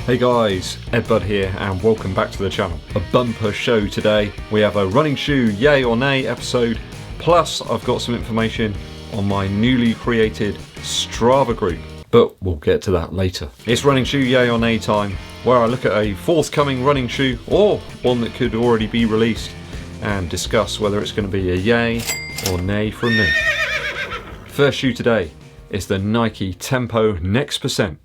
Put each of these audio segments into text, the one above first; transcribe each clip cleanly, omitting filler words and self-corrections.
Hey guys, EDDBUD here and welcome back to the channel. A bumper show today. We have a running shoe yay or nay episode, plus I've got some information on my newly created Strava group, but we'll get to that later. It's running shoe yay or nay time, where I look at a forthcoming running shoe or one that could already be released and discuss whether it's going to be a yay or nay from me. First shoe today is the Nike Tempo Next Percent.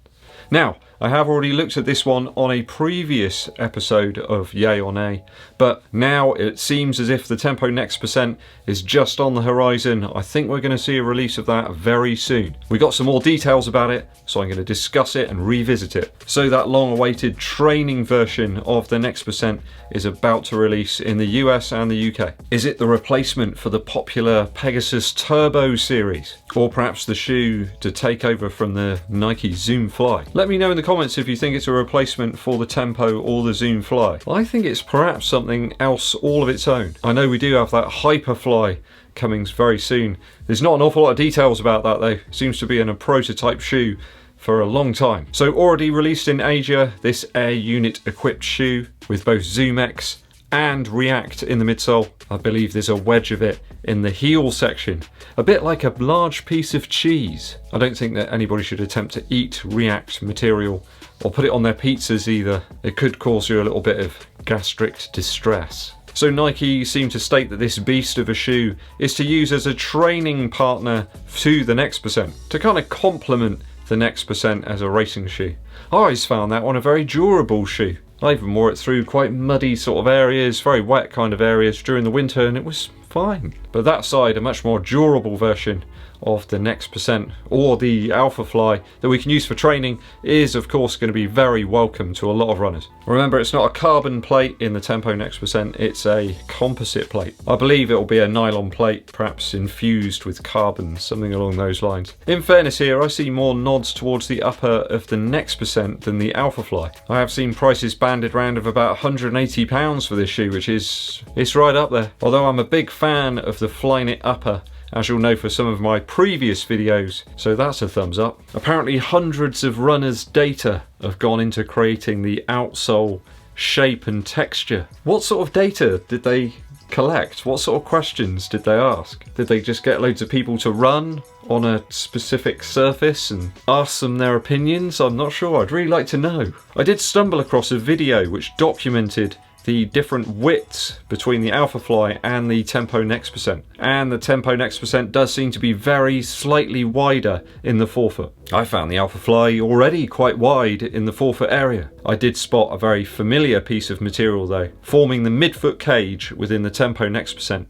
Now, I have already looked at this one on a previous episode of Yay or Nay, but now it seems as if the Tempo Next Percent is just on the horizon. I think we're going to see a release of that very soon. We got some more details about it, so I'm going to discuss it and revisit it. So that long-awaited training version of the Next Percent is about to release in the US and the UK. Is it the replacement for the popular Pegasus Turbo series? Or perhaps the shoe to take over from the Nike Zoom Fly? Let me know in the comments if you think it's a replacement for the Tempo or the Zoom Fly. I think it's perhaps something else all of its own. I know we do have that Hyperfly coming very soon. There's not an awful lot of details about that though. It seems to be in a prototype shoe for a long time. So already released in Asia, this Air Unit equipped shoe with both Zoom X and React in the midsole. I believe there's a wedge of it in the heel section, a bit like a large piece of cheese. I don't think that anybody should attempt to eat React material or put it on their pizzas either. It could cause you a little bit of gastric distress. So Nike seem to state that this beast of a shoe is to use as a training partner to the Next Percent, to kind of complement the Next Percent as a racing shoe. I always found that one a very durable shoe. I even wore it through quite muddy sort of areas, very wet kind of areas during the winter, and it was fine. But that side, a much more durable version of the Next Percent or the Alpha Fly that we can use for training is of course going to be very welcome to a lot of runners. Remember, it's not a carbon plate in the Tempo Next Percent, it's a composite plate. I believe it will be a nylon plate, perhaps infused with carbon, something along those lines. In fairness here, I see more nods towards the upper of the Next Percent than the Alpha Fly. I have seen prices banded round of about £180 for this shoe, which is, it's right up there. Although I'm a big fan of the Flyknit upper, as you'll know for some of my previous videos, so that's a thumbs up. Apparently hundreds of runners' data have gone into creating the outsole shape and texture. What sort of data did they collect? What sort of questions did they ask? Did they just get loads of people to run on a specific surface and ask them their opinions? I'm not sure. I'd really like to know. I did stumble across a video which documented the different widths between the Alpha Fly and the Tempo Next Percent. And the Tempo Next Percent does seem to be very slightly wider in the forefoot. I found the Alpha Fly already quite wide in the forefoot area. I did spot a very familiar piece of material though, forming the midfoot cage within the Tempo Next Percent.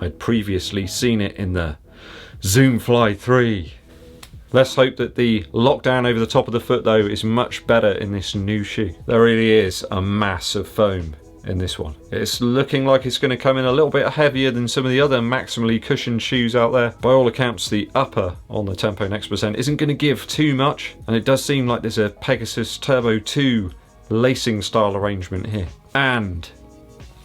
I'd previously seen it in the Zoom Fly 3. Let's hope that the lockdown over the top of the foot though is much better in this new shoe. There really is a mass of foam in this one. It's looking like it's going to come in a little bit heavier than some of the other maximally cushioned shoes out there. By all accounts, the upper on the Tempo Next Percent isn't going to give too much, and it does seem like there's a Pegasus Turbo 2 lacing style arrangement here. And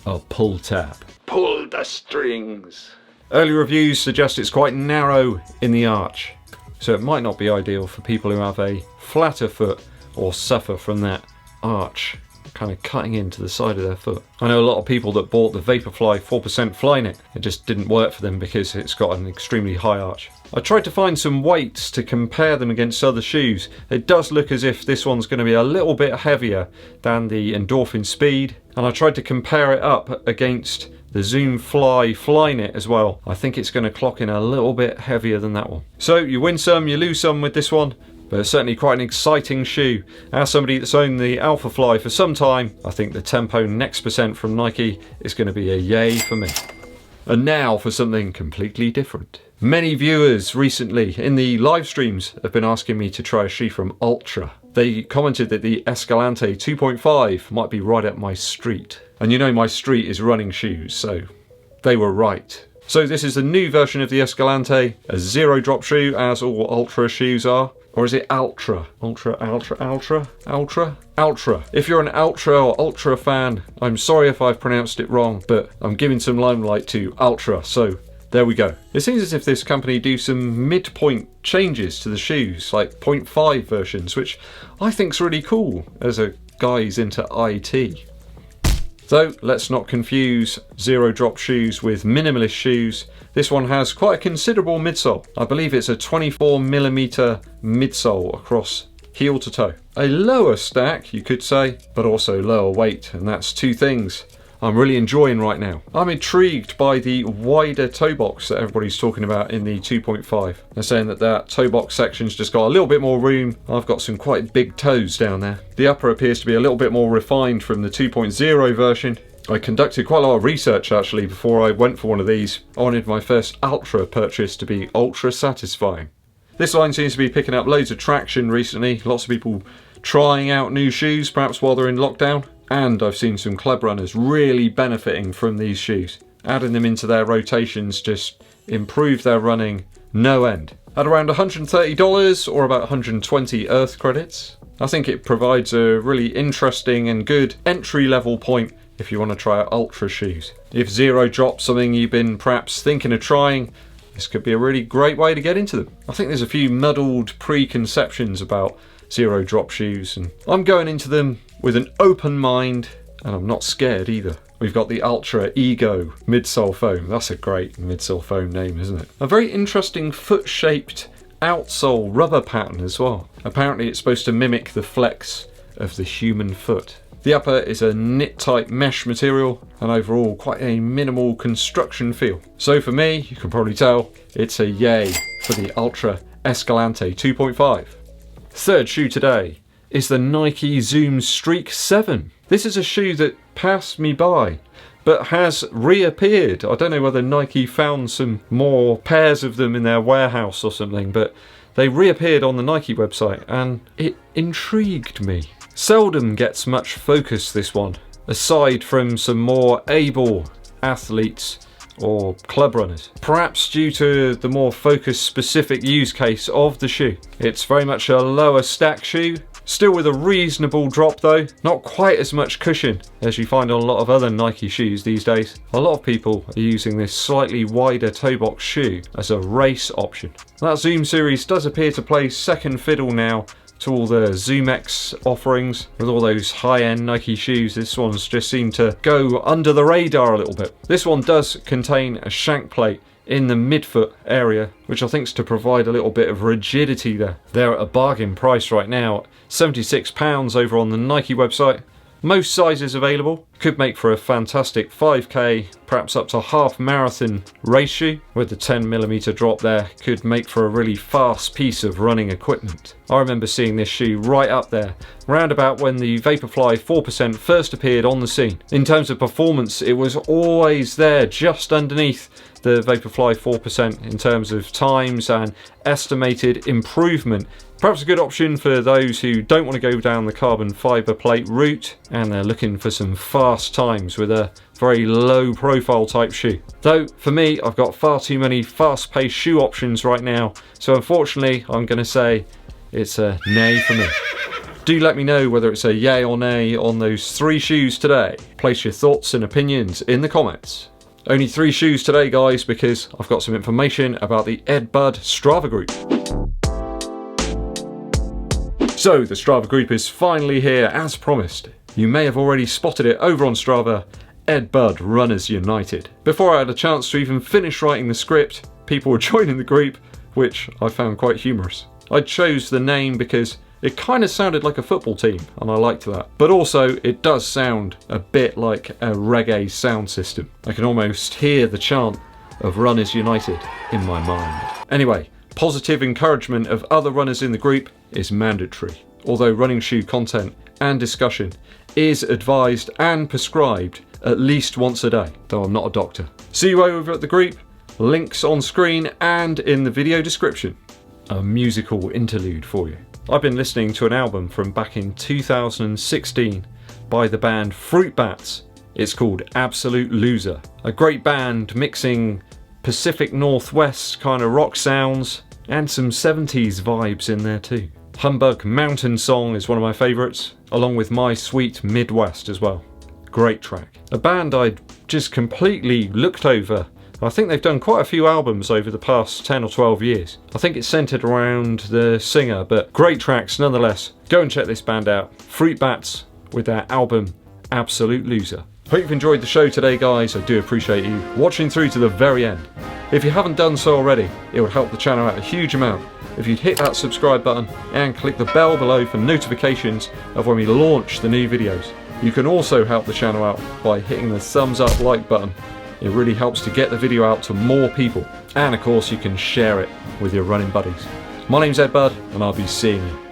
a pull tab. Pull the strings. Early reviews suggest it's quite narrow in the arch, so it might not be ideal for people who have a flatter foot or suffer from that arch kind of cutting into the side of their foot. I know a lot of people that bought the Vaporfly 4% Flyknit. It just didn't work for them because it's got an extremely high arch. I tried to find some weights to compare them against other shoes. It does look as if this one's going to be a little bit heavier than the Endorphin Speed, and I tried to compare it up against the Zoom Fly Flyknit as well. I think it's going to clock in a little bit heavier than that one. So you win some, you lose some with this one, but it's certainly quite an exciting shoe. As somebody that's owned the Alpha Fly for some time, I think the Tempo Next Percent from Nike is going to be a yay for me. And now for something completely different. Many viewers recently in the live streams have been asking me to try a shoe from Altra. They commented that the Escalante 2.5 might be right up my street. And you know my street is running shoes, so they were right. So this is the new version of the Escalante, a zero drop shoe as all Altra shoes are. Or is it Ultra? Ultra. If you're an Ultra or Ultra fan, I'm sorry if I've pronounced it wrong, but I'm giving some limelight to Ultra, so There we go. It seems as if this company do some midpoint changes to the shoes, like 0.5 versions, which I think's really cool as a guy who's into IT. So let's not confuse zero drop shoes with minimalist shoes. This one has quite a considerable midsole. I believe it's a 24mm midsole across heel to toe. A lower stack, you could say, but also lower weight, and that's two things I'm really enjoying right now. I'm intrigued by the wider toe box that everybody's talking about in the 2.5. They're saying that toe box section's just got a little bit more room. I've got some quite big toes down there. The upper appears to be a little bit more refined from the 2.0 version. I conducted quite a lot of research actually before I went for one of these. I wanted my first Altra purchase to be ultra satisfying. This line seems to be picking up loads of traction recently. Lots of people trying out new shoes, perhaps while they're in lockdown. And I've seen some club runners really benefiting from these shoes. Adding them into their rotations just improved their running no end. At around $130 or about 120 Earth credits. I think it provides a really interesting and good entry level point if you want to try out Ultra shoes. If zero drop's something you've been perhaps thinking of trying, this could be a really great way to get into them. I think there's a few muddled preconceptions about zero drop shoes, and I'm going into them with an open mind, and I'm not scared either. We've got the Ultra Ego midsole foam. That's a great midsole foam name, isn't it? A very interesting foot-shaped outsole rubber pattern as well. Apparently it's supposed to mimic the flex of the human foot. The upper is a knit-type mesh material, and overall quite a minimal construction feel. So for me, you can probably tell, it's a yay for the Altra Escalante 2.5. Third shoe today is the Nike Zoom Streak 7. This is a shoe that passed me by, but has reappeared. I don't know whether Nike found some more pairs of them in their warehouse or something, but they reappeared on the Nike website and it intrigued me. Seldom gets much focus, this one, aside from some more able athletes or club runners. Perhaps due to the more focus specific use case of the shoe. It's very much a lower stack shoe, still with a reasonable drop though, not quite as much cushion as you find on a lot of other Nike shoes these days. A lot of people are using this slightly wider toe box shoe as a race option. That Zoom series does appear to play second fiddle now to all the ZoomX offerings. With all those high-end Nike shoes, this one's just seemed to go under the radar a little bit. This one does contain a shank plate in the midfoot area, which I think is to provide a little bit of rigidity there. They're at a bargain price right now, £76 over on the Nike website. Most sizes available. Could make for a fantastic 5k, perhaps up to half marathon race shoe. With the 10mm drop there, could make for a really fast piece of running equipment. I remember seeing this shoe right up there, round about when the Vaporfly 4% first appeared on the scene. In terms of performance, it was always there, just underneath the Vaporfly 4% in terms of times and estimated improvement. Perhaps a good option for those who don't want to go down the carbon fibre plate route and they're looking for some fast times with a very low profile type shoe. Though for me, I've got far too many fast paced shoe options right now, so unfortunately I'm going to say it's a nay for me. Do let me know whether it's a yay or nay on those 3 shoes today. Place your thoughts and opinions in the comments. Only 3 shoes today guys, because I've got some information about the EDDBUD Strava Group. So the Strava Group is finally here as promised. You may have already spotted it over on Strava, EDDBUD Runners United. Before I had a chance to even finish writing the script, people were joining the group, which I found quite humorous. I chose the name because it kind of sounded like a football team, and I liked that. But also, it does sound a bit like a reggae sound system. I can almost hear the chant of Runners United in my mind. Anyway, positive encouragement of other runners in the group is mandatory, although running shoe content and discussion is advised and prescribed at least once a day, though I'm not a doctor. See you over at the group, links on screen and in the video description. A musical interlude for you. I've been listening to an album from back in 2016 by the band Fruit Bats. It's called Absolute Loser. A great band mixing Pacific Northwest kind of rock sounds and some 70s vibes in there too. Humbug Mountain Song is one of my favourites, along with My Sweet Midwest as well. Great track. A band I'd just completely looked over I think they've done quite a few albums over the past 10 or 12 years. I think it's centred around the singer, but great tracks nonetheless. Go and check this band out. Fruit Bats with their album Absolute Loser. Hope you've enjoyed the show today, guys. I do appreciate you watching through to the very end. If you haven't done so already, it would help the channel out a huge amount if you'd hit that subscribe button and click the bell below for notifications of when we launch the new videos. You can also help the channel out by hitting the thumbs up like button. It really helps to get the video out to more people. And of course you can share it with your running buddies. My name's Ed Bud and I'll be seeing you